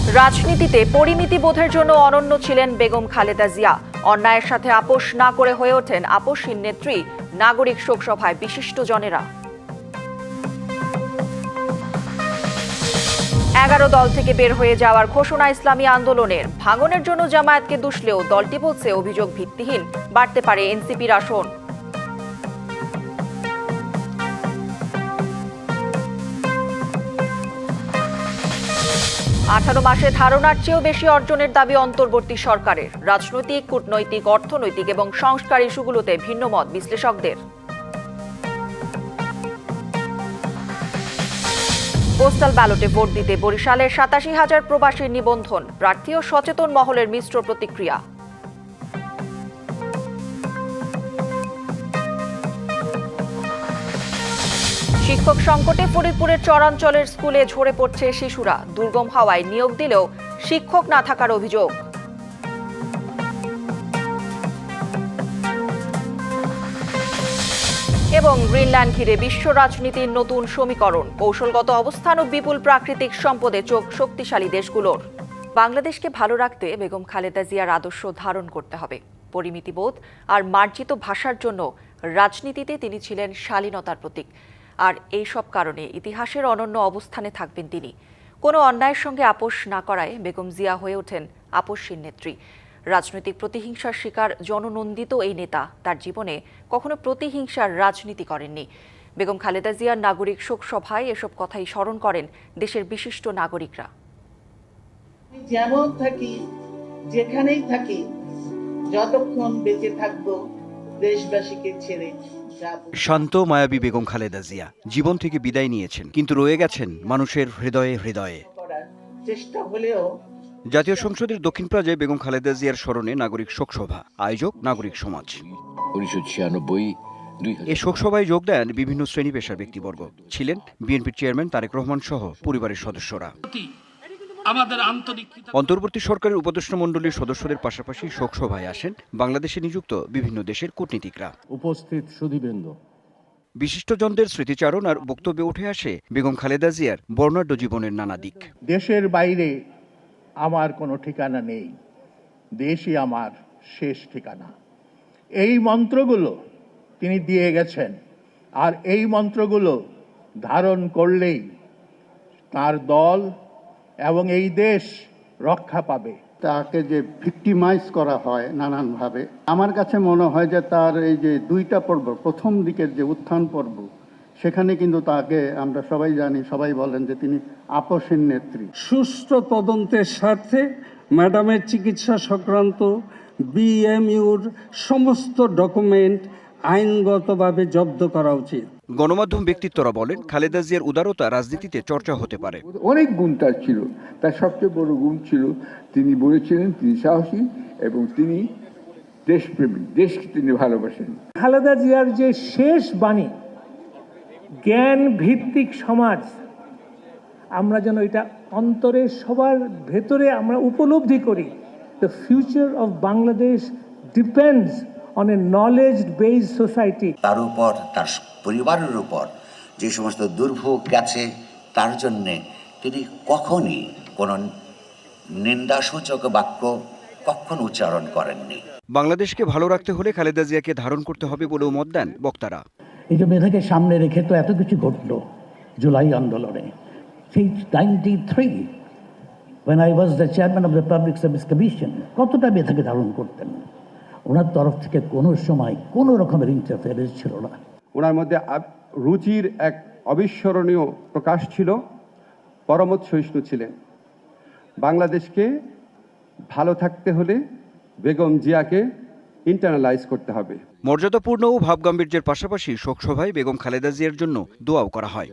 রাজনীতিতে পরিমিতি বোধের জন্য অনন্য ছিলেন বেগম খালেদা জিয়া। অন্যায়ের সাথে আপোষ না করে হয়ে ওঠেন আপোষহীন নেত্রী। নাগরিক শোকসভায় বিশিষ্টজনেরা। 11 দল থেকে বের হয়ে যাওয়ার ঘোষণা ইসলামী আন্দোলনের। ভাঙনের জন্য জামায়াতকে দুষলেও দলটি বলছে অভিযোগ ভিত্তিহীন, বাড়তে পারে এনসিপির আসন। আঠারো মাসে ধারণার চেয়েও বেশি অর্জনের দাবি অন্তর্বর্তী সরকারের। রাজনৈতিক, কূটনৈতিক, অর্থনৈতিক এবং সংস্কার ইস্যুগুলোতে ভিন্নমত বিশ্লেষকদের। পোস্টাল ব্যালটে ভোট দিতে বরিশালের ৮৭,০০০ প্রবাসীর নিবন্ধন। প্রার্থী ও সচেতন মহলের মিশ্র প্রতিক্রিয়া। শিক্ষক সংকটে ফরিদপুরের চরাঞ্চলের স্কুলে ঝরে পড়ছে শিশুরা। দুর্গম হাওয়ায় নিয়োগ দিলেও শিক্ষক না থাকার অভিযোগ। এবং গ্রিনল্যান্ড ঘিরে বিশ্ব রাজনীতির নতুন সমীকরণ। কৌশলগত অবস্থান ও বিপুল প্রাকৃতিক সম্পদে চোখ শক্তিশালী দেশগুলোর। বাংলাদেশকে ভালো রাখতে বেগম খালেদা জিয়ার আদর্শ ধারণ করতে হবে। পরিমিতিবোধ আর মার্জিত ভাষার জন্য রাজনীতিতে তিনি ছিলেন শালীনতার প্রতীক। আর এই সব কারণে ইতিহাসের অনন্য অবস্থানে থাকবেন তিনি। কোনো অন্যায়ের সঙ্গে আপোষ না করায় বেগম জিয়া হয়ে ওঠেন আপোষহীন নেত্রী। রাজনৈতিক প্রতিহিংসার শিকার জননন্দিত এই নেতা তার জীবনে কখনো প্রতিহিংসার রাজনীতি করেননি। বেগম খালেদা জিয়ার নাগরিক শোক সভায় এসব কথাই স্মরণ করেন দেশের বিশিষ্ট নাগরিকরা। যেমন থাকি, যেখানেই থাকি, যতক্ষণ বেঁচে থাকবো দেশবাসীকে ছেড়ে যাব। শান্ত মায়াবী বেগম খালেদা জিয়া জীবন থেকে বিদায় নিয়েছেন, কিন্তু রয়ে গেছেন মানুষের হৃদয়ে হৃদয়ে। চেষ্টা হলেও জাতীয় সংসদের দক্ষিণ প্লাজায় বেগম খালেদা জিয়ার স্মরণে নাগরিক শোকসভা আয়োজক নাগরিক সমাজ। 1996 এই শোকসভায় যোগ দেন বিভিন্ন শ্রেণী পেশার ব্যক্তিবর্গ। ছিলেন বিএনপির চেয়ারম্যান তারেক রহমান সহ পরিবারের সদস্যরা। অন্তর্বর্তী সরকারের উপদেষ্টা মণ্ডলীর সদস্যদের পাশাপাশি শোকসভায় আসেন বাংলাদেশে নিযুক্ত বিভিন্ন দেশের কূটনীতিকরা। উপস্থিত সুধীবৃন্দ, বিশিষ্টজনদের স্মৃতিচারণ আর বক্তব্যে উঠে আসে বেগম খালেদা জিয়ার বর্ণাঢ্য জীবনের নানা দিক। দেশের বাইরে আমার কোনো ঠিকানা নেই, দেশই আমার শেষ ঠিকানা। এই মন্ত্রগুলো তিনি দিয়ে গেছেন, আর এই মন্ত্রগুলো ধারণ করলেই তার দল এবং এই দেশ রক্ষা পাবে। তাকে যে ভিক্টিমাইজ করা হয় নানানভাবে, আমার কাছে মনে হয় যে তার এই যে দুইটা পর্ব, প্রথম দিকের যে উত্থান পর্ব, সেখানে কিন্তু তাকে আমরা সবাই জানি, সবাই বলেন যে তিনি আপোষহীন নেত্রী। সুষ্ঠু তদন্তের স্বার্থে ম্যাডামের চিকিৎসা সংক্রান্ত বিএমইউর সমস্ত ডকুমেন্ট আইনগতভাবে জব্দ করা উচিত। গণমাধ্যম ব্যক্তিত্বরা বলেন, খালেদা জিয়ার উদারতা রাজনীতিতে চর্চা হতে পারে। অনেক গুণ তার ছিল, তার সবচেয়ে বড় গুণ ছিল তিনি বলেছিলেন তিনি সাহসী এবং তিনি দেশপ্রেমিক, দেশকে তিনি ভালোবাসেন। খালেদা জিয়ার যে শেষ বাণী, জ্ঞান ভিত্তিক সমাজ, আমরা যেন এটা অন্তরে সবার ভেতরে আমরা উপলব্ধি করি। The future of Bangladesh depends on a knowledge based society. তার উপর, তার পরিবারের উপর যে সমস্ত দুর্ভোগ গেছে, তার জন্যে তিনি কখনই কোনো নিন্দাসূচক বাক্য কখনো উচ্চারণ করেননি। বাংলাদেশকে ভালো রাখতে হলে খালেদা জিয়াকে ধারণ করতে হবে বলেও মত দেন বক্তারা। এই যে মেধাকে সামনে রেখে তো এত কিছু ঘটলো জুলাই আন্দোলনে। সেই 93 when I was the chairman of the Public Service Commission, কতটা মেধাকে ধারণ করতেন। ওনার তরফ থেকে কোনো সময় কোনো রকমের ইন্টারফেয়ারেন্স ছিল না। ওনার মধ্যে রুচির এক অবিস্মরণীয় প্রকাশ ছিল, পরমত সহিষ্ণু ছিলেন। বাংলাদেশকে ভালো থাকতে হলে বেগম জিয়াকে ইন্টারনালাইজ করতে হবে। মর্যাদাপূর্ণ ও ভাবগাম্ভীর্যের পাশাপাশি শোকসভায় বেগম খালেদা জিয়ার জন্য দোয়াও করা হয়।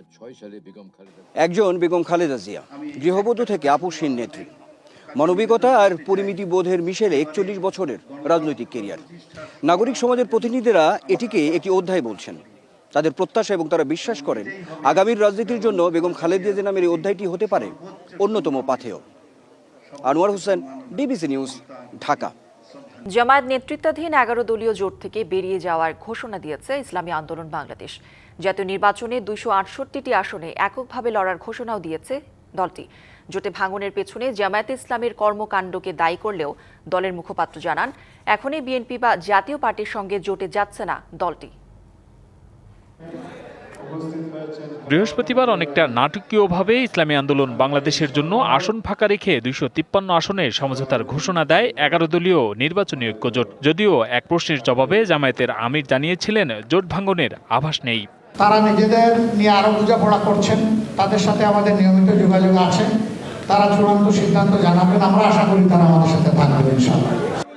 একজন বেগম খালেদা জিয়া, গৃহবধূ থেকে আপোষহীন নেত্রী, মানবিকতা আর পরিমিতি বোধের মিশেলে 41 বছরের রাজনৈতিক কেরিয়ার। নাগরিক সমাজের প্রতিনিধিরা এটিকে একটি অধ্যায় বলছেন। তাদের প্রত্যাশা এবং তারা বিশ্বাস করেন আগামীর রাজনীতির জন্য বেগম খালেদা জিয়া নামের এই অধ্যায়টি হতে পারে অন্যতম পাথেয়। আনোয়ার হোসেন, ডিবিসি নিউজ, ঢাকা। জামায়াত নেতৃত্বাধীন 11 দলীয় জোট থেকে বেরিয়ে যাওয়ার ঘোষণা দিয়েছে ইসলামী আন্দোলন বাংলাদেশ। জাতীয় নির্বাচনে 268টি আসনে এককভাবে লড়ার ঘোষণাও দিয়েছে দলটি। জোটে ভাঙনের পেছনে জামায়াতে ইসলামের কর্মকাণ্ডকে দায়ী করলেও দলের মুখপাত্র জানান, এখনই বিএনপি বা জাতীয় পার্টির সঙ্গে জোটে যাচ্ছে না দলটি। বৃহস্পতিবার অনেকটা নাটকীয়ভাবে ইসলামী আন্দোলন বাংলাদেশের জন্য আসন ফাঁকা রেখে 253 আসনে সমঝোতার ঘোষণা দেয় 11 দলীয় নির্বাচনী ঐক্যজোট। যদিও এক প্রশ্নের জবাবে জামায়াতের আমির জানিয়েছিলেন জোট ভাঙনের আভাস নেই। তারা নিজেদের নিয়ে আরো বোঝাপড়া করছেন, তাদের সাথে আমাদের নিয়মিত যোগাযোগ আছে। তারা চূড়ান্ত সিদ্ধান্ত জানাবেন, আমরা আশা করি তারা আমাদের সাথে থাকবে ইনশাআল্লাহ।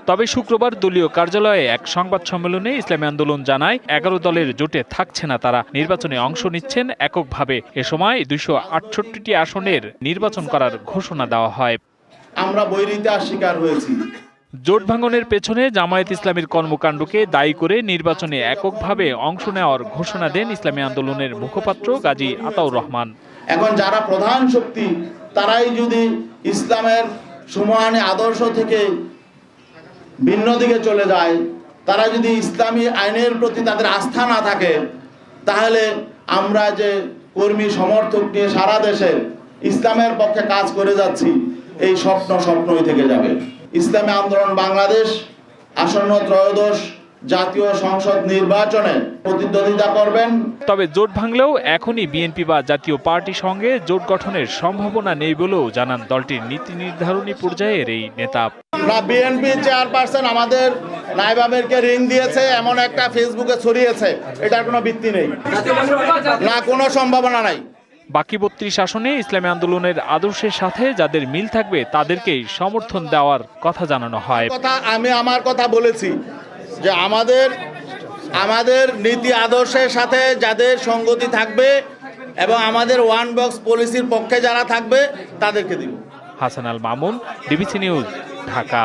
তবে শুক্রবার দলীয় কার্যালয়ে এক সংবাদ সম্মেলনে ইসলামী আন্দোলন জানায় 11 দলের জোটে থাকছে না তারা, নির্বাচনে অংশ নিচ্ছেন এককভাবে। এ সময় 268টি আসনের নির্বাচন করার ঘোষণা দেওয়া হয়। আমরা বৈরিতার শিকার হয়েছি। জোট ভাঙনের পেছনে জামায়াত ইসলামীর কর্মকাণ্ডকে দায়ী করে নির্বাচনে এককভাবে অংশ নেওয়ার ঘোষণা দেন ইসলামী আন্দোলনের মুখপাত্র গাজী আতাউর রহমান। এখন যারা প্রধান শক্তি তারাই যদি ইসলামের সমানে আদর্শ থেকে ভিন্ন দিকে চলে যায়, তারা যদি ইসলামী আইনের প্রতি তাদের আস্থা না থাকে, তাহলে আমরা যে কর্মী সমর্থক নিয়ে সারা দেশে ইসলামের পক্ষে কাজ করে যাচ্ছি, এই স্বপ্নই থেকে যাবে। ইসলামী আন্দোলন বাংলাদেশ আসন্ন ত্রয়োদশ জাতীয় সংসদ নির্বাচনে প্রতিদ্বন্দ্বিতা করবেন। তবে জোট ভাঙলেও এখনই বিএনপি বা জাতীয় পার্টির সঙ্গে জোট গঠনের সম্ভাবনা নেই বলেও জানান দলটির নীতি নির্ধারণী পর্যায়ের এই নেতা। বিএনপি চেয়ারপারসন আমাদের নায়েব আমিরকে রিং দিয়েছে, এমন একটা ফেসবুকে ছড়িয়েছে, এটার কোনো ভিত্তি নেই, না কোনো সম্ভাবনা নাই। বাকি 32 আসনে ইসলামী আন্দোলনের আদর্শের সাথে যাদের মিল থাকবে তাদেরকেই সমর্থন দেওয়ার কথা জানানো হয়। আমি আমার কথা বলেছি যে আমাদের নীতি আদর্শের সাথে যাদের সঙ্গতি থাকবে এবং আমাদের ওয়ান বক্স পলিসির পক্ষে যারা থাকবে তাদেরকে দিব। Hasan Al Mamun, DBC news, Dhaka.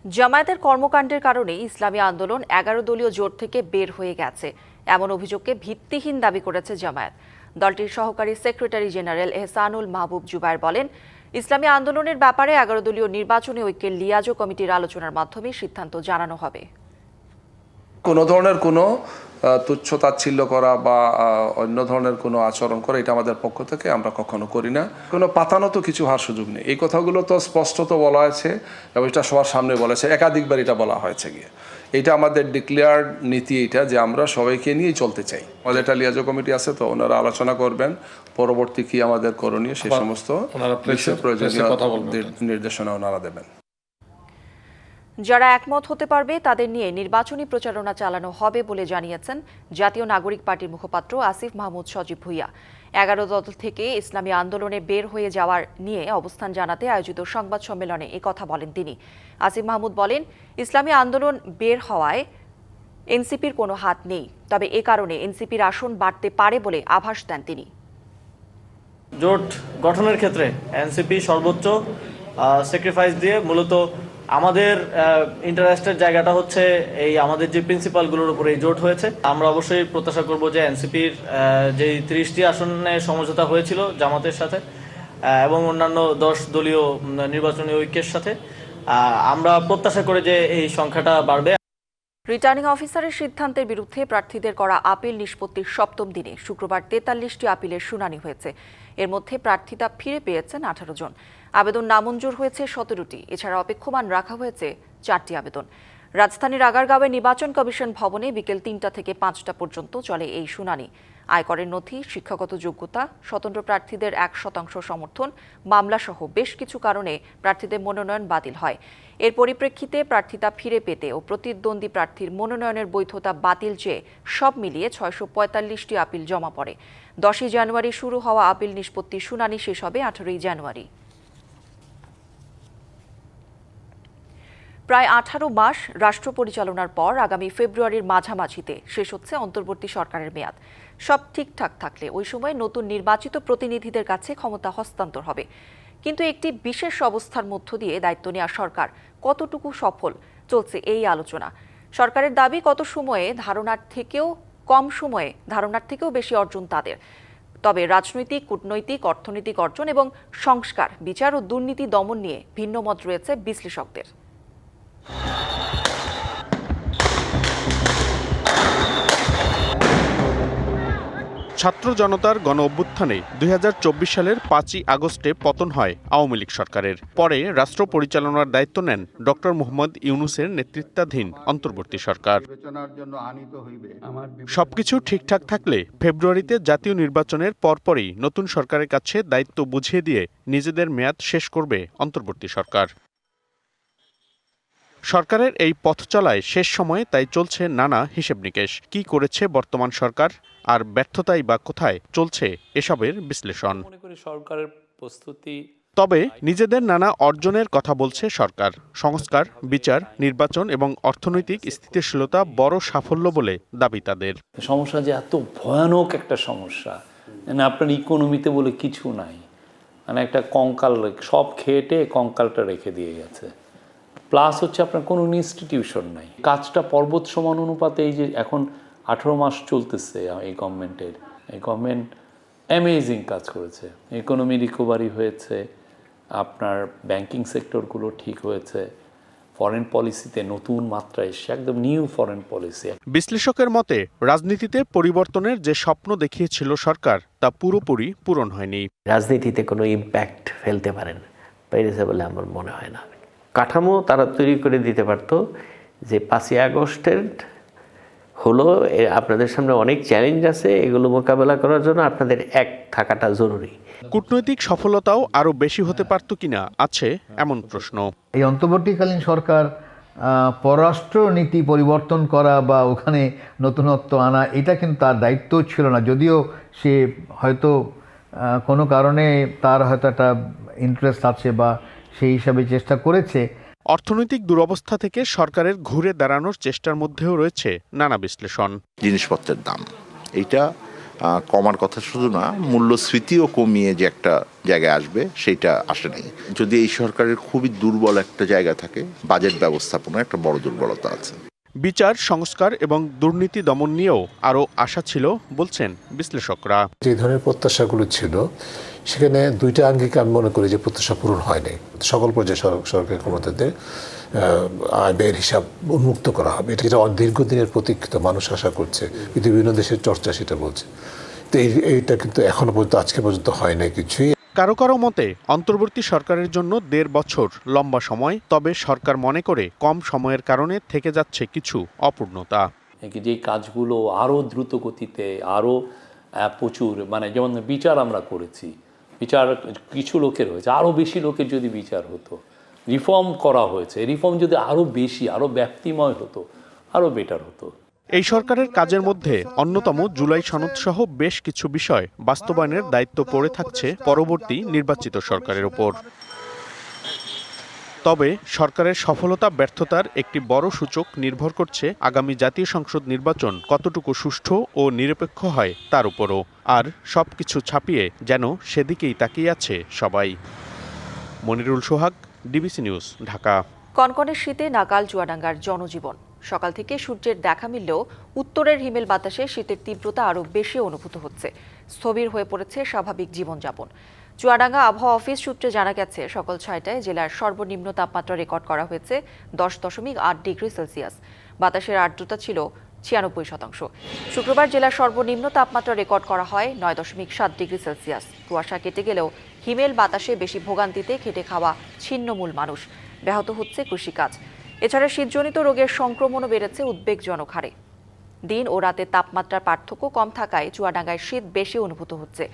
জামায়াতের কর্মকাণ্ডের কারণে ইসলামী আন্দোলন 11 দলীয় জোট থেকে বের হয়ে গেছে, এমন অভিযোগকে ভিত্তিহীন দাবি করেছে জামায়াত। দলটির সহকারী সেক্রেটারি জেনারেল এহসানুল মাহবুব জুবায়ের বলেন, ইসলামী আন্দোলনের ব্যাপারে 11 দলীয় নির্বাচনী ঐক্যের লিয়াজো কমিটির আলোচনার মাধ্যমে সিদ্ধান্ত জানানো হবে। কোনো ধরনের কোনো তুচ্ছ তাচ্ছিল্য করা বা অন্য ধরনের কোনো আচরণ করা, এটা আমাদের পক্ষ থেকে আমরা কখনো করি না। কোনো পাতানো তো কিছু হওয়ার সুযোগ নেই। এই কথাগুলো তো স্পষ্টত বলা হয়েছে এবং এটা সবার সামনে বলেছে, একাধিকবার এটা বলা হয়েছে গিয়ে। এটা আমাদের ডিক্লেয়ার্ড নীতি, এটা যে আমরা সবাইকে নিয়েই চলতে চাই। আমাদের একটা লিয়াজো কমিটি আছে, তো ওনারা আলোচনা করবেন পরবর্তী কি আমাদের করণীয়, সেই সমস্ত প্রয়োজনীয় নির্দেশনা ওনারা দেবেন। যারা একমত হতে পারবে তাদের নিয়ে নির্বাচনী প্রচারণা চালানো হবে বলে জানিয়েছেন জাতীয় নাগরিক পার্টির মুখপাত্র আসিফ মাহমুদ সজীব ভুইয়া। 11 দল থেকে ইসলামী আন্দোলনে বের হয়ে যাওয়ার নিয়ে অবস্থান জানাতে আয়োজিত সংবাদ সম্মেলনে একথা বলেন তিনি। আসিফ মাহমুদ বলেন, ইসলামী আন্দোলন বের হওয়ায় এনসিপির কোনো হাত নেই, তবে এ কারণে এনসিপির আসন বাড়তে পারে বলে আভাস দেন তিনি। জোট গঠনের ক্ষেত্রে এনসিপি সর্বোচ্চ স্যাক্রিফাইস দিয়ে মূলত আমাদের ইন্টারেস্টের জায়গাটা হচ্ছে এই আমাদের যে প্রিন্সিপালগুলোর উপরে এই জোট হয়েছে। আমরা অবশ্যই প্রত্যাশা করব যে এনসিপির যে 30টি আসনে সমঝোতা হয়েছিল জামাতের সাথে এবং অন্যান্য 10 দলীয় নির্বাচনী ঐক্যের সাথে, আমরা প্রত্যাশা করি যে এই সংখ্যাটা বাড়বে। রিটার্নিং অফিসারের সিদ্ধান্তের বিরুদ্ধে প্রার্থীদের করা আপিল নিষ্পত্তির 7ম দিনে শুক্রবার 43টি আপিলের শুনানি হয়েছে। এর মধ্যে প্রার্থিতা ফিরে পেয়েছেন 18 জন। আবেদন নামঞ্জুর হয়েছে 17টি। এছাড়া অপেক্ষমান রাখা হয়েছে 4টি আবেদন। রাজধানীর আগারগাঁওয়ে নির্বাচন কমিশন ভবনে বিকেল 3টা থেকে 5টা পর্যন্ত চলে এই শুনানি। আয়করের নথি, শিক্ষাগত যোগ্যতা, স্বতন্ত্র প্রার্থীদের 1% সমর্থন, মামলাসহ বেশ কিছু কারণে প্রার্থীদের মনোনয়ন বাতিল হয়। এর পরিপ্রেক্ষিতে প্রার্থিতা ফিরে পেতে ও প্রতিদ্বন্দ্বী প্রার্থীর মনোনয়নের বৈধতা বাতিল চেয়ে সব মিলিয়ে 645টি আপিল জমা পড়ে। 10ই জানুয়ারি শুরু হওয়া আপিল নিষ্পত্তির শুনানি শেষ হবে 18ই জানুয়ারি। প্রায় 18 মাস রাষ্ট্র পরিচালনার পর আগামী ফেব্রুয়ারির মাঝামাঝিতে শেষ হচ্ছে অন্তর্বর্তী সরকারের মেয়াদ। সব ঠিকঠাক থাকলে ওই সময় নতুন নির্বাচিত প্রতিনিধিদের কাছে ক্ষমতা হস্তান্তর হবে। কিন্তু একটি বিশেষ অবস্থার মধ্য দিয়ে দায়িত্ব নেওয়া সরকার কতটুকু সফল, চলছে এই আলোচনা। সরকারের দাবি কত সময়ে ধারণার থেকেও বেশি অর্জন তাদের। তবে রাজনৈতিক, কূটনৈতিক, অর্থনৈতিক অর্জন এবং সংস্কার, বিচার ও দুর্নীতি দমন নিয়ে ভিন্ন মত রয়েছে বিশ্লেষকদের। ছাত্র জনতার গণ অভ্যুত্থানে 2024 সালের 5ই আগস্টে পতন হয় আওয়ামী লীগ সরকারের। পরে রাষ্ট্র পরিচালনার দায়িত্ব নেন ডক্টর মোহাম্মদ ইউনূসের নেতৃত্বাধীন অন্তর্বর্তী সরকার। সবকিছু ঠিকঠাক থাকলে ফেব্রুয়ারিতে জাতীয় নির্বাচনের পরপরই নতুন সরকারের কাছে দায়িত্ব বুঝিয়ে দিয়ে নিজেদের মেয়াদ শেষ করবে অন্তর্বর্তী সরকার। সরকারের এই পথ চলায় শেষ সময়ে তাই চলছে নানা হিসেব নিকেশ। কি করেছে বর্তমান সরকার, আর ব্যর্থতাই বা কোথায়, চলছে এসবের বিশ্লেষণ। সরকারের প্রস্তুতি, তবে নিজেদের নানা অর্জনের কথা বলছে সরকার। সংস্কার, বিচার, নির্বাচন এবং অর্থনৈতিক স্থিতিশীলতা বড় সাফল্য বলে দাবি তাদের। সমস্যা যে এত ভয়ানক একটা সমস্যা, মানে আপনার ইকোনমিতে বলে কিছু নাই, মানে একটা কঙ্কাল, সব খেটে কঙ্কালটা রেখে দিয়ে গেছে। প্লাস হচ্ছে আপনার কোনো ইনস্টিটিউশন নাই। কাজটা পর্বত সমান অনুপাতে, এই যে এখন 18 মাস চলতেছে এই গভর্নমেন্টের, এই গভর্নমেন্ট অ্যামেজিং কাজ করেছে। ইকোনমি রিকভারি হয়েছে, আপনার ব্যাংকিং সেক্টরগুলো ঠিক হয়েছে, ফরেন পলিসিতে নতুন মাত্রা এসে একদম নিউ ফরেন পলিসি। বিশ্লেষকের মতে রাজনীতিতে পরিবর্তনের যে স্বপ্ন দেখিয়েছিল সরকার তা পুরোপুরি পূরণ হয়নি। রাজনীতিতে কোনো ইম্প্যাক্ট ফেলতে পেরেছে বলে আমার মনে হয় না। কাঠামো তারা তৈরি করে দিতে পারত যে 5ই আগস্টের হলো আপনাদের সামনে অনেক চ্যালেঞ্জ আছে, এগুলো মোকাবেলা করার জন্য আপনাদের এক থাকাটা জরুরি। কূটনৈতিক সফলতাও আরও বেশি হতে পারত কিনা আছে এমন প্রশ্ন। এই অন্তর্বর্তীকালীন সরকার পররাষ্ট্র নীতি পরিবর্তন করা বা ওখানে নতুনত্ব আনা, এটা কিন্তু তার দায়িত্ব ছিল না। যদিও সে হয়তো কোনো কারণে তার হয়তো একটা ইন্টারেস্ট আছে বা সেই হিসাবে চেষ্টা করেছে। অর্থনৈতিক দুরবস্থা থেকে সরকারের ঘুরে দাঁড়ানোর চেষ্টার মধ্যেও রয়েছে নানা বিশ্লেষণ। জিনিসপত্রের দাম এইটা কমার কথা শুধু না, মূল্যস্ফীতিও কমিয়ে যে একটা জায়গায় আসবে সেটা আসে নাই। যদি এই সরকারের খুবই দুর্বল একটা জায়গা থাকে, বাজেট ব্যবস্থাপনা একটা বড় দুর্বলতা আছে। বিচার, সংস্কার এবং দুর্নীতি দমন নিয়েও আরও আশা ছিল বলছেন বিশ্লেষকরা। যে ধরনের প্রত্যাশাগুলো ছিল সেখানে দুইটা আঙ্গিকে আমি মনে করি যে প্রত্যাশা পূরণ হয়নি। সকল পর্যায়ে সরকারি ক্ষমতাদের আয় ব্যয়ের হিসাব উন্মুক্ত করা হবে, এটা যেটা দীর্ঘদিনের প্রতীক্ষিত, মানুষ আশা করছে, বিভিন্ন দেশের চর্চা সেটা বলছে। তো এইটা কিন্তু এখনো পর্যন্ত, আজকে পর্যন্ত হয় না কিছুই। কারো কারো মতে অন্তর্বর্তী সরকারের জন্য 1.5 বছর লম্বা সময়, তবে সরকার মনে করে কম সময়ের কারণে থেকে যাচ্ছে কিছু অপূর্ণতা। যে কাজগুলো আরও দ্রুত গতিতে, আরও প্রচুর, মানে যেমন বিচার আমরা করেছি, বিচার কিছু লোকের হয়েছে, আরও বেশি লোকের যদি বিচার হতো, রিফর্ম করা হয়েছে, রিফর্ম যদি আরও বেশি, আরও ব্যাপ্তিময় হতো, আরও বেটার হতো। এই সরকারের কাজের মধ্যে অন্যতম জুলাই সনদ সহ বেশ কিছু বিষয় বাস্তবায়নের দায়িত্ব পড়ে থাকছে পরবর্তী নির্বাচিত সরকারের উপর। তবে সরকারের সফলতা ব্যর্থতার একটি বড় সূচক নির্ভর করছে আগামী জাতীয় সংসদ নির্বাচন কতটুকু সুষ্ঠু ও নিরপেক্ষ হয় তার উপরও। আর সবকিছু ছাপিয়ে যেন সেদিকেই তাকিয়ে আছে সবাই। মনিরুল সোহাগ, ডিবিসি নিউজ, ঢাকা। কনকনে শীতে নাকাল চুয়াডাঙ্গার জনজীবন। সকাল থেকে সূর্যের দেখা মিললেও উত্তরের হিমেল বাতাসে শীতের তীব্রতা আরও বেশি অনুভূত হচ্ছে। স্থবির হয়ে পড়েছে স্বাভাবিক জীবনযাপন। চুয়াডাঙ্গা আবহাওয়া অফিস সূত্রে জানা গেছে, সকাল 6টায় জেলার সর্বনিম্ন তাপমাত্রা রেকর্ড করা হয়েছে 10.8 ডিগ্রি সেলসিয়াস। বাতাসের আর্দ্রতা ছিল 96%। শুক্রবার জেলার সর্বনিম্ন তাপমাত্রা রেকর্ড করা হয় 9.7 ডিগ্রি সেলসিয়াস। কুয়াশা কেটে গেলেও হিমেল বাতাসে বেশি ভোগান্তিতে খেটে খাওয়া ছিন্নমূল মানুষ। ব্যাহত হচ্ছে কৃষিকাজ। এছাড়া শীতজনিত রোগের সংক্রমণও বেড়েছে উদ্বেগজনক হারে। দিন ও রাতের তাপমাত্রার পার্থক্য কম থাকায় চুয়াডাঙ্গায় শীত বেশি অনুভূত হচ্ছে।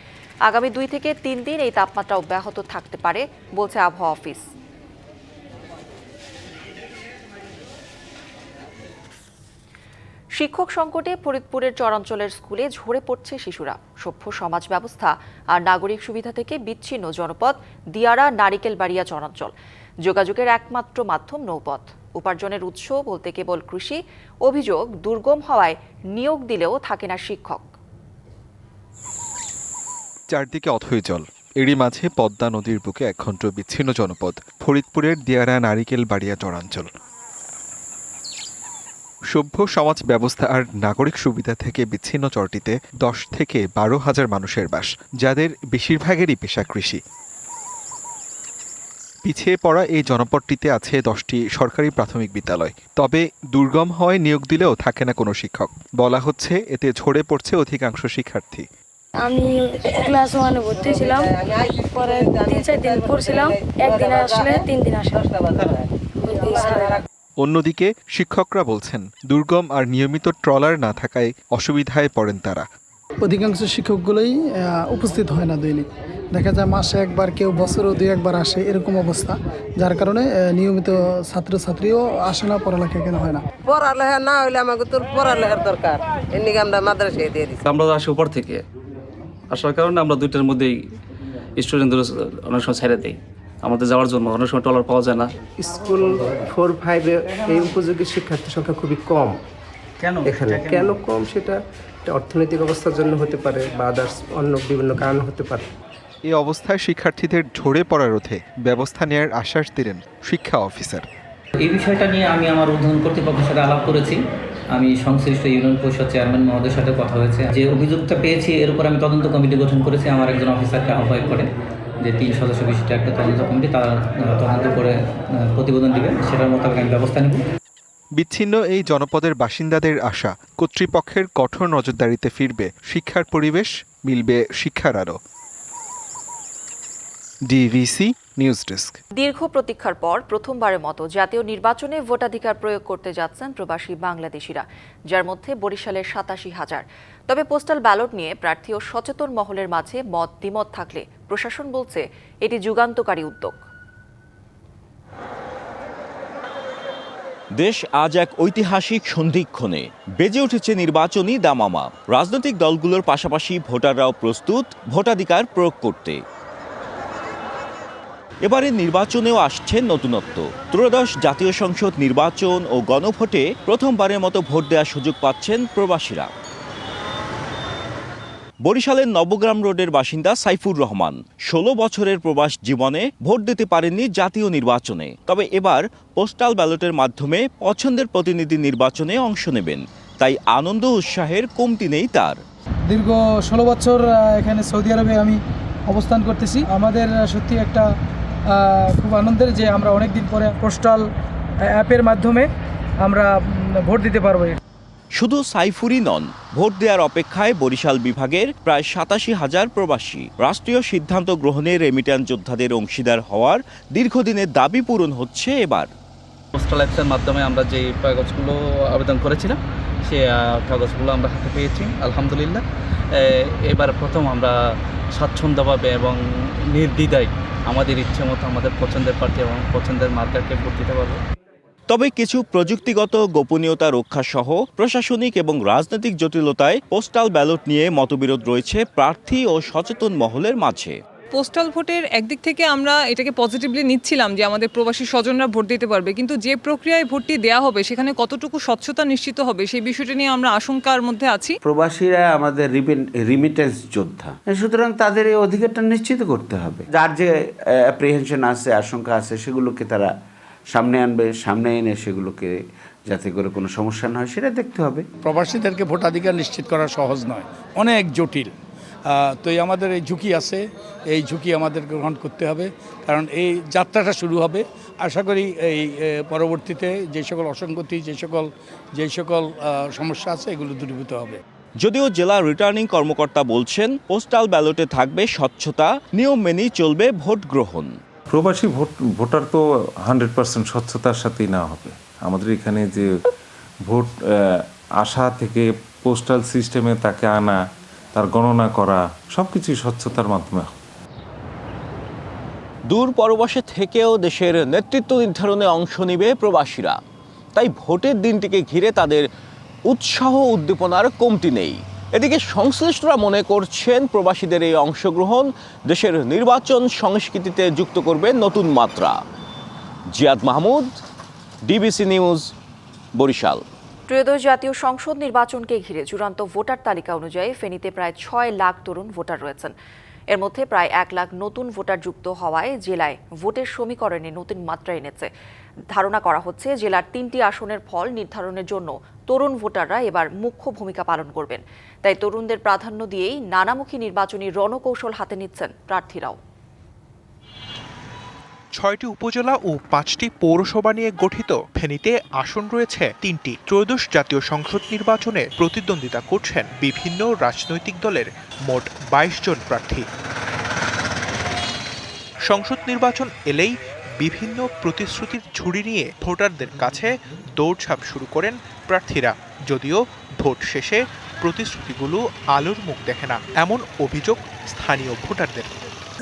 আগামী 2 থেকে 3 দিন এই তাপমাত্রা অব্যাহত থাকতে পারে বলছে আবহাওয়া অফিস। শিক্ষক সংকটে ফরিদপুরের চরাঞ্চলের স্কুলে ঝরে পড়ছে শিশুরা। সভ্য সমাজ ব্যবস্থা আর নাগরিক সুবিধা থেকে বিচ্ছিন্ন জনপদ দিয়ারা নারিকেলবাড়িয়া চরাঞ্চল। যোগাযোগের একমাত্র মাধ্যম নৌপথ। উপার্জনের উৎস বলতে কেবল কৃষি। অভিযোগ, দুর্গম হওয়ায় নিয়োগ দিলেও থাকে না শিক্ষক। চারদিকে অথই জল, এরই মাঝে পদ্মা নদীর বুকে একখণ্ড বিচ্ছিন্ন জনপদ ফরিদপুরের দিয়ারা নারিকেলবাড়িয়া চরাঞ্চল। সভ্য সমাজ ব্যবস্থা আর নাগরিক সুবিধা থেকে বিচ্ছিন্ন চরটিতে 10 থেকে 12 হাজার মানুষের বাস, যাদের বেশিরভাগেরই পেশা কৃষি। পিছিয়ে পড়া এই জনপদটিতে আছে 10টি সরকারি প্রাথমিক বিদ্যালয়। তবে দুর্গম হওয়ায় নিয়োগ দিলেও থাকে না কোনো শিক্ষক। বলা হচ্ছে এতে ঝরে পড়ছে অধিকাংশ শিক্ষার্থী। আমি ক্লাস 1-এ ভর্তি ছিলাম, পরে 3-4 দিন পড়ছিলাম, একদিন আসলে 3 দিন আসলে। অন্যদিকে শিক্ষকরা বলছেন দুর্গম আর নিয়মিত ট্রলার না থাকায় অসুবিধায় পড়েন তারা। অধিকাংশ শিক্ষকগুলোই উপস্থিত হয় না দৈনিক, দেখা যায় মাসে একবার, কেউ বছরেও 2-1 আসে, এরকম অবস্থা, যার কারণে নিয়মিত ছাত্রছাত্রীও আসে না, পড়ালেখা কেন হয় না। পড়ালেখা না হইলে আমাকে তোর পড়ালেখার দরকার, এমনি আমরা মাদ্রাসায় দিয়ে দিচ্ছি। আমরা আসি উপর থেকে আসার কারণে আমরা দুইটার মধ্যেই স্টুডেন্টদের অনেক সময় ছেড়ে দিই আমাদের যাওয়ার জন্য, অনেক সময় ট্রলার পাওয়া যায় না। স্কুল 4-5-এ এই উপযোগী শিক্ষার্থীর সংখ্যা খুবই কম। এখানে কেন কম সেটা অর্থনৈতিক অবস্থার জন্য হতে পারে বা আদার্স অন্য বিভিন্ন কারণ হতে পারে। এই অবস্থায় শিক্ষার্থীদের ঝরে পড়া রোধে ব্যবস্থা নেওয়ার আশ্বাস দিলেন শিক্ষা অফিসার। এই বিষয়টা নিয়ে আমি আমার ঊর্ধ্বতন কর্তৃপক্ষের সাথে আলাপ করেছি। আমি সংশ্লিষ্ট ইউনিয়ন পরিষদ চেয়ারম্যান মহোদয়ের সাথে কথা হয়েছে। যে অভিযোগটা পেয়েছি এর উপর আমি তদন্ত কমিটি গঠন করেছি। আমার একজন অফিসারকে আহ্বায়ক করে যে 3 সদস্য বিশিষ্ট একটা তদন্ত কমিটি, তারা তদন্ত করে প্রতিবেদন দিবে, সেটার মোতাবেক আমি ব্যবস্থা নেব। বিচ্ছিন্ন এই জনপদের বাসিন্দাদের আশা কর্তৃপক্ষের কঠোর নজরদারিতে ফিরবে শিক্ষার পরিবেশ, মিলবে শিক্ষার আলো। DVC news desk. দীর্ঘ প্রতীক্ষার পর প্রথমবারের মতো জাতীয় নির্বাচনে ভোটাধিকার প্রয়োগ করতে যাচ্ছেন প্রবাসী বাংলাদেশিরা, যার মধ্যে বরিশালের 87,000। তবে পোস্টাল ব্যালট নিয়ে প্রার্থী ও সচেতন মহলের মাঝে মত দ্বিমত থাকলে প্রশাসন বলছে এটি যুগান্তকারী উদ্যোগ। দেশ আজ এক ঐতিহাসিক সন্ধিক্ষণে, বেজে উঠেছে নির্বাচনী দামামা। রাজনৈতিক দলগুলোর পাশাপাশি ভোটাররাও প্রস্তুত ভোটাধিকার প্রয়োগ করতে। এবারে নির্বাচনেও আসছে নতুনত্ব। ত্রয়োদশ জাতীয় সংসদ নির্বাচন ও গণভোটে প্রথমবারের মতো ভোট দেওয়ার সুযোগ পাচ্ছেন প্রবাসীরা। বরিশালের নবগ্রাম রোডের বাসিন্দা সাইফুর রহমান 16 বছরের প্রবাস জীবনে ভোট দিতে পারেননি জাতীয় নির্বাচনে। তবে এবার পোস্টাল ব্যালটের মাধ্যমে পছন্দের প্রতিনিধি নির্বাচনে অংশ নেবেন, তাই আনন্দ উৎসাহের কমতি নেই তার। দীর্ঘ 16 বছর এখানে সৌদি আরবে আমি অবস্থান করতেছি। আমাদের সত্যি একটা খুব আনন্দের যে আমরা অনেক দিন পরে পোস্টাল অ্যাপের মাধ্যমে আমরা ভোট দিতে পারবো। শুধু সাইফুরই নন, ভোট দেওয়ার অপেক্ষায় বরিশাল বিভাগের প্রায় 87,000 প্রবাসী। রাষ্ট্রীয় সিদ্ধান্ত গ্রহণে রেমিট্যান্স যোদ্ধাদের অংশীদার হওয়ার দীর্ঘদিনের দাবি পূরণ হচ্ছে এবার। পোস্টাল অ্যাপসের মাধ্যমে আমরা যে কাগজগুলো আবেদন করেছিলাম সে কাগজগুলো আমরা হাতে পেয়েছি আলহামদুলিল্লাহ। এবার প্রথম আমরা স্বাচ্ছন্দ্যভাবে এবং নির্দ্বিধায় আমাদের ইচ্ছে মতো আমাদের পছন্দের প্রার্থী এবং পছন্দের মার্কারকে ভোট দিতে পারবো। তবে কিছু প্রযুক্তিগত গোপনীয়তা রক্ষা সহ প্রশাসনিক এবং রাজনৈতিক জটিলতায় পোস্টাল ব্যালট নিয়ে মতবিরোধ রয়েছে প্রার্থী ও সচেতন মহলের মাঝে। পোস্টাল ভোটের একদিক থেকে আমরা এটাকে পজিটিভলি নিচ্ছিলাম যে আমাদের প্রবাসী স্বজনরা ভোট দিতে পারবে, কিন্তু যে প্রক্রিয়ায় ভোটটি দেওয়া হবে সেখানে কতটুকু স্বচ্ছতা নিশ্চিত হবে সেই বিষয়টা নিয়ে আমরা আশঙ্কার মধ্যে আছি। প্রবাসীরা আমাদের রিমিটেন্স যোদ্ধা, সুতরাং তাদের এই অধিকারটা নিশ্চিত করতে হবে। যার যে অ্যাপ্রিহেনশন আছে, আশঙ্কা আছে, সেগুলোকে তারা সামনে আনবে, সামনে এনে সেগুলোকে যাতে করে কোনো সমস্যা না হয় সেটা দেখতে হবে। প্রবাসীদেরকে ভোটাধিকার নিশ্চিত করা সহজ নয়, অনেক জটিল। তো আমাদের এই ঝুঁকি আছে, এই ঝুঁকি আমাদের গ্রহণ করতে হবে, কারণ এই যাত্রাটা শুরু হবে। আশা করি এই পরবর্তীতে যে সকল অসঙ্গতি, যে সকল সমস্যা আছে এগুলো দূরীভূত হবে। যদিও জেলা রিটার্নিং কর্মকর্তা বলছেন পোস্টাল ব্যালটে থাকবে স্বচ্ছতা, নিয়ম মেনেই চলবে ভোট গ্রহণ। প্রবাসী ভোটার তো 100% স্বচ্ছতার সাথেই না হবে। আমাদের এখানে যে ভোট আসা থেকে পোস্টাল সিস্টেমে তাকে আনা, তার গণনা করা, সবকিছু স্বচ্ছতার মাধ্যমে। দূর পরবাসে থেকেও দেশের নেতৃত্ব নির্ধারণে অংশ নেবে প্রবাসীরা, তাই ভোটের দিনটিকে ঘিরে তাদের উৎসাহ উদ্দীপনার কমতি নেই। এদিকে সংশ্লিষ্টরা মনে করছেন প্রবাসীদের এই অংশগ্রহণ দেশের নির্বাচন সংস্কৃতিতে যুক্ত করবে নতুন মাত্রা। Ziad Mahmud, DBC news, Barishal. ত্রয়োদশ জাতীয় সংসদ নির্বাচনকে ঘিরে চূড়ান্ত ভোটার তালিকা অনুযায়ী ফেনীতে প্রায় 6 লাখ তরুণ ভোটার রয়েছেন। এর মধ্যে প্রায় 1 লাখ নতুন ভোটার যুক্ত হওয়ায় জেলায় ভোটের সমীকরণে নতুন মাত্রা এনেছে। ধারণা করা হচ্ছে জেলার 3টি আসনের ফল নির্ধারণের জন্য তরুণ ভোটাররা এবার মুখ্য ভূমিকা পালন করবেন। তাই তরুণদের প্রাধান্য দিয়েই নানামুখী নির্বাচনী রণকৌশল হাতে নিচ্ছেন প্রার্থীরাও। 6টি উপজেলা ও 5টি পৌরসভা নিয়ে গঠিত ফেনীতে আসন রয়েছে 3টি। ত্রয়োদশ জাতীয় সংসদ নির্বাচনে প্রতিদ্বন্দ্বিতা করছেন বিভিন্ন রাজনৈতিক দলের মোট 22 জন প্রার্থী। সংসদ নির্বাচন এলেই বিভিন্ন প্রতিশ্রুতির ঝুড়ি নিয়ে ভোটারদের কাছে দৌড়ঝাঁপ শুরু করেন প্রার্থীরা, যদিও ভোট শেষে প্রতিশ্রুতিগুলো আলোর মুখ দেখে না, এমন অভিযোগ স্থানীয় ভোটারদের।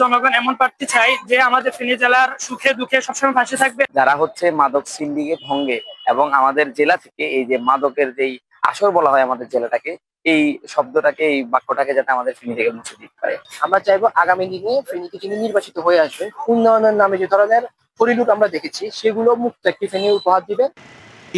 জনগণ এমন প্রার্থী চাই যে আমাদের ফেনী জেলার সুখে দুঃখে সবসময় পাশে থাকবে। যারা হচ্ছে মাদক সিন্ডিকেট ভঙ্গে এবং আমাদের জেলা থেকে এই যে মাদকের যেই আসর বলা হয় আমাদের জেলাটাকে, এই শব্দটাকে, এই বাক্যটাকে যাতে আমাদের ফেনী থেকে মুছে দিতে পারে। আমরা চাইবো আগামী দিনে ফেনীতে যিনি নির্বাচিত হয়ে আসবে, উন্নয়নের নামে যে ধরনের পরিলুক আমরা দেখেছি সেগুলো মুক্ত একটি ফেনী উপহার দিবে।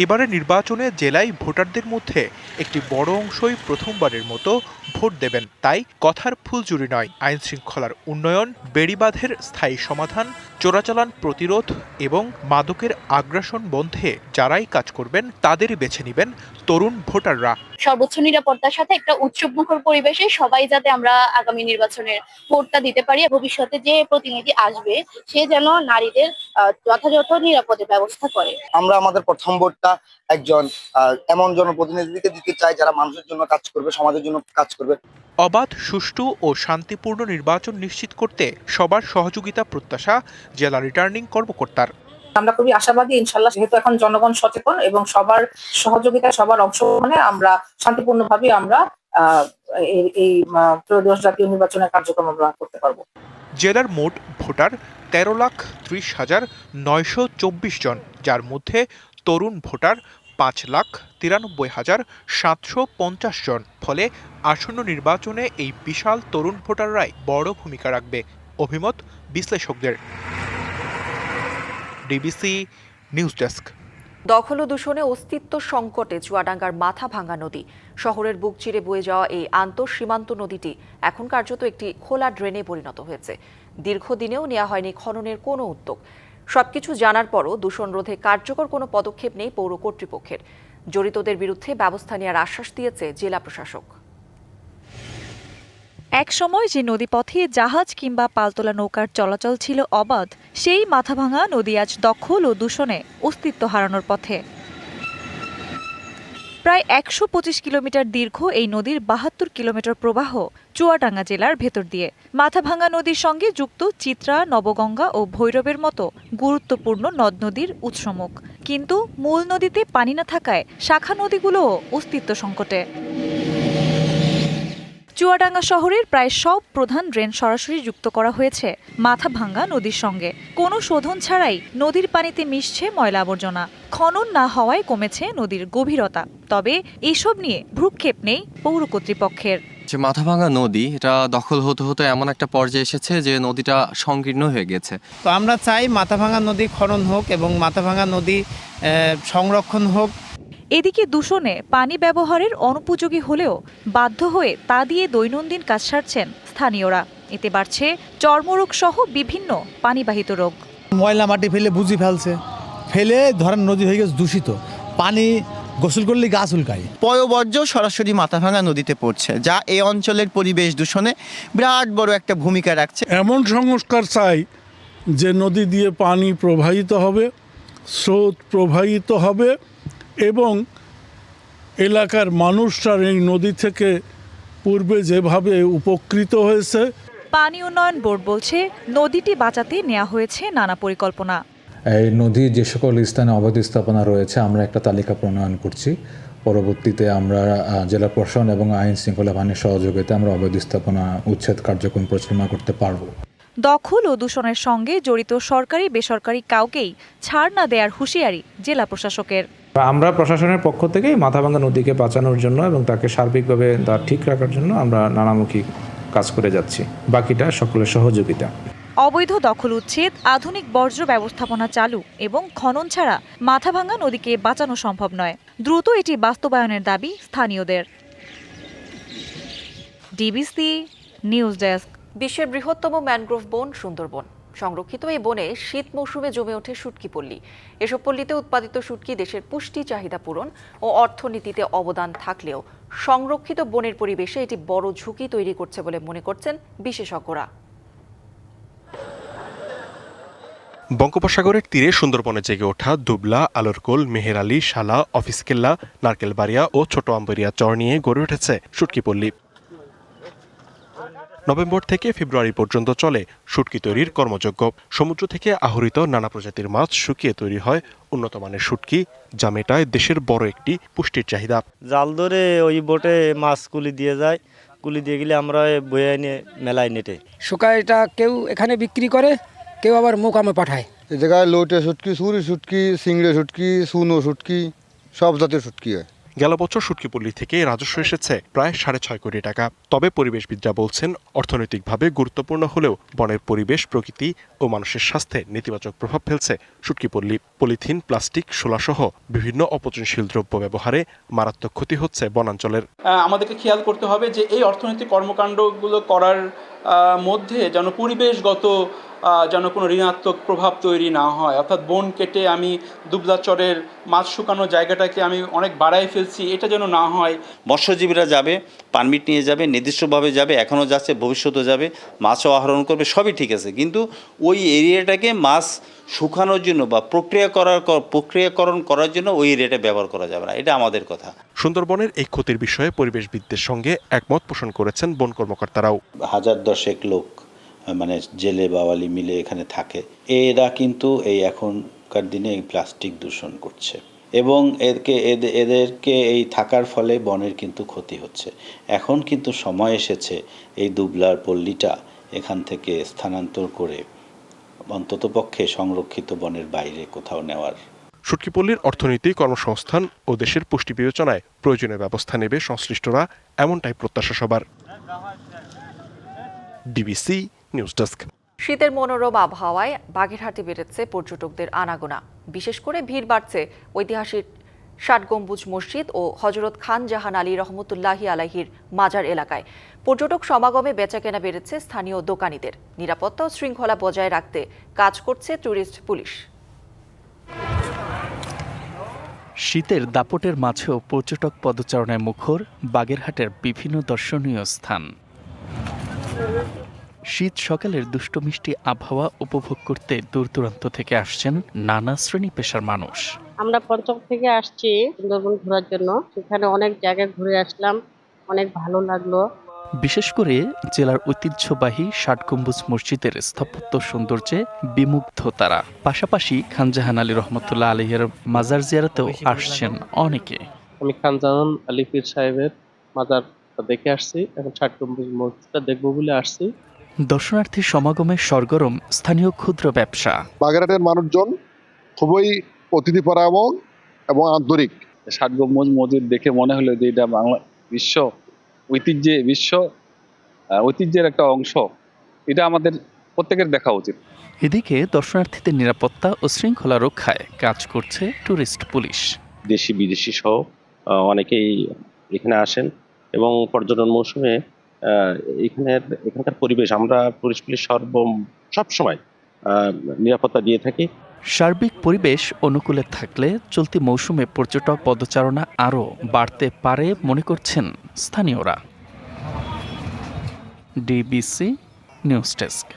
এবারে নির্বাচনে জেলায় ভোটারদের মধ্যে একটি বড় অংশই প্রথমবারের মতো ভোট দেবেন। তাই কথার ফুলঝুরি নয়, আইন শৃঙ্খলার উন্নয়ন, বেড়িবাঁধের স্থায়ী সমাধান, চোরাচালান প্রতিরোধ এবং মাদকের আগ্রাসন বন্ধে যারাই কাজ করবেন তাদেরই বেছে নেবেন তরুণ ভোটাররা। সর্বোচ্চ নিরাপত্তার সাথে একটা উৎসবমুখর পরিবেশে সবাই যাতে আমরা আগামী নির্বাচনের ভোটটা দিতে পারি, ভবিষ্যতে যে প্রতিনিধি আসবে সে যেন নারীদের যথাযথ নিরাপদে ব্যবস্থা করে। আমরা আমাদের প্রথম ভোটটা একজন এমন জনপ্রতিনিধিকে দিতে চাই যারা মানুষের জন্য কাজ করবে, সমাজের জন্য কাজ করবে। অবাধ, সুষ্ঠু ও শান্তিপূর্ণ নির্বাচন নিশ্চিত করতে সবার সহযোগিতা প্রত্যাশা জেলা রিটার্নিং কর্মকর্তার। আমরা খুবই আশাবাদী, ইনশাল্লাহ, যেহেতু এখন জনগণ সচেতন এবং সবার সহযোগিতা, সবার অংশগ্রহণে আমরা শান্তিপূর্ণভাবে আমরা এই ত্রয়োদশ জাতীয় নির্বাচনের কার্যক্রম আমরা করতে পারবো। জেলার মোট ভোটার 13,30,924 জন, যার মধ্যে তরুণ ভোটার 5,93,750 জন। ফলে আসন্ন নির্বাচনে এই বিশাল তরুণ ভোটাররাই বড় ভূমিকা রাখবে, অভিমত বিশ্লেষকদের। DBC news desk. দখল ও দূষণে অস্তিত্ব সংকটে চুয়াডাঙ্গার মাথাভাঙ্গা নদী। শহরের বুক চিরে বয়ে যাওয়া এই আন্তঃসীমান্ত নদীটি এখন কার্যত একটি খোলা ড্রেনে পরিণত হয়েছে। দীর্ঘদিনেও নেওয়া হয়নি খননের কোনো উদ্যোগ। সবকিছু জানার পরও দূষণ রোধে কার্যকর কোনো পদক্ষেপ নেই পৌর কর্তৃপক্ষের। জড়িতদের বিরুদ্ধে ব্যবস্থা নেওয়ার আশ্বাস দিয়েছে জেলা প্রশাসক। একসময় যে নদীপথে জাহাজ কিংবা পালতোলা নৌকার চলাচল ছিল অবাধ, সেই মাথাভাঙা নদী আজ দখল ও দূষণে অস্তিত্ব হারানোর পথে। প্রায় 125 কিলোমিটার দীর্ঘ এই নদীর 72 কিলোমিটার প্রবাহ চুয়াডাঙ্গা জেলার ভেতর দিয়ে। মাথাভাঙা নদীর সঙ্গে যুক্ত চিত্রা, নবগঙ্গা ও ভৈরবের মতো গুরুত্বপূর্ণ নদ নদীর উৎসমুখ। কিন্তু মূল নদীতে পানি না থাকায় শাখা নদীগুলোও অস্তিত্ব সংকটে। চুয়াডাঙ্গা শহরের প্রায় সব প্রধান ড্রেন সরাসরি যুক্ত করা হয়েছে মাথাভাঙ্গা নদীর সঙ্গে। কোনো শোধন ছাড়াই নদীর পানিতে মিশছে ময়লা আবর্জনা। খনন না হওয়ায় কমেছে নদীর গভীরতা। তবে এসব নিয়ে ভ্রুক্ষেপ নেই পৌর কর্তৃপক্ষের। যে মাথাভাঙ্গা নদী, এটা দখল হতে হতে এমন একটা পর্যায়ে এসেছে যে নদীটা সংকীর্ণ হয়ে গেছে। তো আমরা চাই মাথাভাঙ্গা নদী খনন হোক এবং মাথাভাঙ্গা নদী সংরক্ষণ হোক। এদিকে দূষণে পানি ব্যবহারের অনুপযোগী হলেও বাধ্য হয়ে তা দিয়ে দৈনন্দিন কাজ সারছেন স্থানীয়রা। এতে বাড়ছে চর্মরোগ সহ বিভিন্ন পানিবাহিত রোগ। ময়লা মাটি ফেলে বুঝি ফেলে ধরেন নদী হয়ে গেছে দূষিত, পানি গোসল করলে গাছ উল্কায়। পয়ঃবর্জ্য সরাসরি মাথাভাঙ্গা নদীতে পড়ছে, যা এই অঞ্চলের পরিবেশ দূষণে বিরাট বড় একটা ভূমিকা রাখছে। এমন সংস্কার চাই যে নদী দিয়ে পানি প্রবাহিত হবে, স্রোত প্রবাহিত হবে এবং এলাকার মানুষরা এই নদী থেকে পূর্বে যেভাবে উপকৃত হয়েছে। পানি উন্নয়ন বোর্ড বলছে নদীটি বাঁচাতে নেওয়া হয়েছে নানা পরিকল্পনা। এই নদীর যে সকল স্থানে অবৈধ স্থাপনা রয়েছে আমরা একটা তালিকা প্রণয়ন করছি। পরবর্তীতে আমরা জেলা প্রশাসন এবং আইন শৃঙ্খলা বাহিনীর সহযোগিতায় আমরা অবৈধ স্থাপনা উচ্ছেদ কার্যক্রম পরিচালনা করতে পারব। দখল ও দূষণের সঙ্গে জড়িত সরকারি বেসরকারি কাউকেই ছাড় না দেওয়ার হুঁশিয়ারি জেলা প্রশাসকের। আমরা প্রশাসনের পক্ষ থেকে মাথাভাঙ্গা নদীকে বাঁচানোর জন্য এবং তাকে সার্বিকভাবে তা ঠিক রাখার জন্য আমরা নানামুখী কাজ করে যাচ্ছি। বাকিটা সকলের সহযোগিতা। অবৈধ দখল উচ্ছেদ, আধুনিক বর্জ্য ব্যবস্থাপনা চালু এবং খনন ছাড়া মাথাভাঙ্গা নদীকে বাঁচানো সম্ভব নয়। দ্রুত এটি বাস্তবায়নের দাবি স্থানীয়দের। DBC news desk. বিশ্বের বৃহত্তম ম্যানগ্রোভ বন সুন্দরবন। সংরক্ষিত এই বনে শীত মৌসুমে জমে ওঠে শুটকি পল্লী। এসব পল্লীতে উৎপাদিত শুটকি দেশের পুষ্টি চাহিদা পূরণ ও অর্থনীতিতে অবদান থাকলেও সংরক্ষিত বনের পরিবেশে এটি বড় ঝুঁকি তৈরি করছে বলে মনে করছেন বিশেষজ্ঞরা। বঙ্গোপসাগরের তীরে সুন্দরবনে জেগে ওঠা দুবলা, আলোরকোল, মেহের আলী, শালা, অফিস কেল্লা, নারকেলবাড়িয়া ও ছোট আম্বরিয়া চর নিয়ে গড়ে উঠেছে শুটকিপল্লী। নভেম্বর থেকে ফেব্রুয়ারি পর্যন্ত চলে শুটকি তৈরির কর্মযজ্ঞ। সমুদ্র থেকে আহরিত নানা প্রজাতির মাছ শুকিয়ে তৈরি হয় উন্নত মানের শুটকি, যা মেটায় দেশের বড় একটি পুষ্টির চাহিদা। জাল ধরে ওই বোটে মাছ কুলি দিয়ে যায়, কুলি দিয়ে গেলে আমরা বয়ে এনে মেলায় নেটে শুকায়। এটা কেউ এখানে বিক্রি করে, কেউ আবার মোকামে পাঠায়। এই জায়গায় লোটে শুটকি, সুরি শুটকি, সিংড়ে শুটকি, সুনো শুটকি, সব জাতের শুটকি হয়। গেল বছর শুটকিপল্লী থেকে রাজস্ব এসেছে প্রায় 6.5 কোটি টাকা। তবে পরিবেশবিদরা বলছেন, অর্থনৈতিকভাবে গুরুত্বপূর্ণ হলেও বনের পরিবেশ, প্রকৃতি ও মানুষের স্বাস্থ্যে নেতিবাচক প্রভাব ফেলছে শুটকিপল্লী। পলিথিন, প্লাস্টিক, শোলাসহ বিভিন্ন অপচনশীল দ্রব্য ব্যবহারে মারাত্মক ক্ষতি হচ্ছে বনাঞ্চলের। আমাদেরকে খেয়াল করতে হবে যে এই অর্থনৈতিক কর্মকাণ্ডগুলো করার মধ্যে যেন পরিবেশগত যেন কোনো ঋণাত্মক প্রভাব তৈরি না হয়। অর্থাৎ বন কেটে আমি দুবলাচরের মাছ শুকানো জায়গাটাকে আমি অনেক বাড়াই ফেলছি, এটা যেন না হয়। মৎস্যজীবীরা যাবে, পারমিট নিয়ে যাবে, নির্দিষ্টভাবে যাবে, এখনও যাচ্ছে, ভবিষ্যতে যাবে, মাছও আহরণ করবে, সবই ঠিক আছে, কিন্তু ওই এরিয়াটাকে মাছ শুকানোর জন্য বা প্রক্রিয়াকরণ করার জন্য ওই এরিয়াটা ব্যবহার করা যাবে না, এটা আমাদের কথা। সুন্দরবনের এই ক্ষতির বিষয়ে পরিবেশবিদদের সঙ্গে একমত পোষণ করেছেন বন কর্মকর্তারাও। 1010 লোক মানে জেলে বাওয়ালি মিলে এখানে থাকে। এরা কিন্তু এই এখনকার দিনে এই প্লাস্টিক দূষণ করছে এবং এদেরকে এই থাকার ফলে বনের কিন্তু ক্ষতি হচ্ছে। এখন কিন্তু সময় এসেছে এই দুবলার পল্লীটা এখান থেকে স্থানান্তর করে অন্ততপক্ষে সংরক্ষিত বনের বাইরে কোথাও নেওয়ার। শুটকিপল্লীর অর্থনীতি, কর্মসংস্থান ও দেশের পুষ্টি বিবেচনায় প্রয়োজনীয় ব্যবস্থা নেবে সংশ্লিষ্টরা, এমনটাই প্রত্যাশা সবার। DBC news desk. শীতের মনোরম আবহাওয়ায় বাগেরহাটে বেড়েছে পর্যটকদের আনাগোনা। বিশেষ করে ভিড় বাড়ছে ঐতিহাসিক ৬০ গম্বুজ মসজিদ ও হযরত খান জাহান আলী রহমতুল্লাহি আলাইহির মাজার এলাকায়। পর্যটক সমাগমে বেচাকেনা বেড়েছে স্থানীয় দোকানীদের। নিরাপত্তা ও শৃঙ্খলা বজায় রাখতে কাজ করছে ট্যুরিস্ট পুলিশ। শীতের দাপটের মাঝেও পর্যটক পদচারণায় মুখর বাগেরহাটের বিভিন্ন দর্শনীয় স্থান। শীত সকালের দুষ্টমিষ্টি আবহাওয়া উপভোগ করতে দূর দূরান্ত থেকে আসছেন নানা শ্রেণী পেশার মানুষ। আমরা পঞ্চম থেকে আসছি সুন্দরবন ঘোরার জন্য, সেখানে অনেক জায়গায় ঘুরে আসলাম, অনেক ভালো লাগলো। বিশেষ করে জেলার ঐতিহ্যবাহী ৬০ গম্বুজ মসজিদের স্থাপত্য সৌন্দর্যে বিমুগ্ধ তারা। পাশাপাশি খান জাহান আলী রহমতুল্লাহ আলাইহির মাজার জিয়ারতেও আসছেন অনেকে। আমি খান জাহান আলী পীর সাহেবের মাজারটা দেখে আসছি, এখন ৬০ গম্বুজ মসজিদটা দেখবো বলে আসছি। দর্শনার্থী সমাগমে সরগরম স্থানীয় ক্ষুদ্র ব্যবসা। বাগেরহাটের মানুষজন খুবই অতিথিপরায়ণ এবং আন্তরিক। ৬০ গম্বুজ মসজিদ দেখে মনে হলো যে এটা বাংলা বিশ্ব ঐতিহ্যের একটা অংশ, এটা আমাদের প্রত্যেকের দেখা উচিত। এদিকে দর্শনার্থীদের নিরাপত্তা ও শৃঙ্খলা রক্ষায় কাজ করছে ট্যুরিস্ট পুলিশ। দেশি বিদেশি সহ অনেকেই এখানে আসেন এবং পর্যটন মৌসুমে এখানকার পরিবেশ আমরা পুলিশ সবসময় নিরাপত্তা দিয়ে থাকি। সার্বিক পরিবেশ অনুকূলে থাকলে চলতি মৌসুমে পর্যটক পদচারণা আরও বাড়তে পারে মনে করছেন স্থানীয়রা। DBC news desk.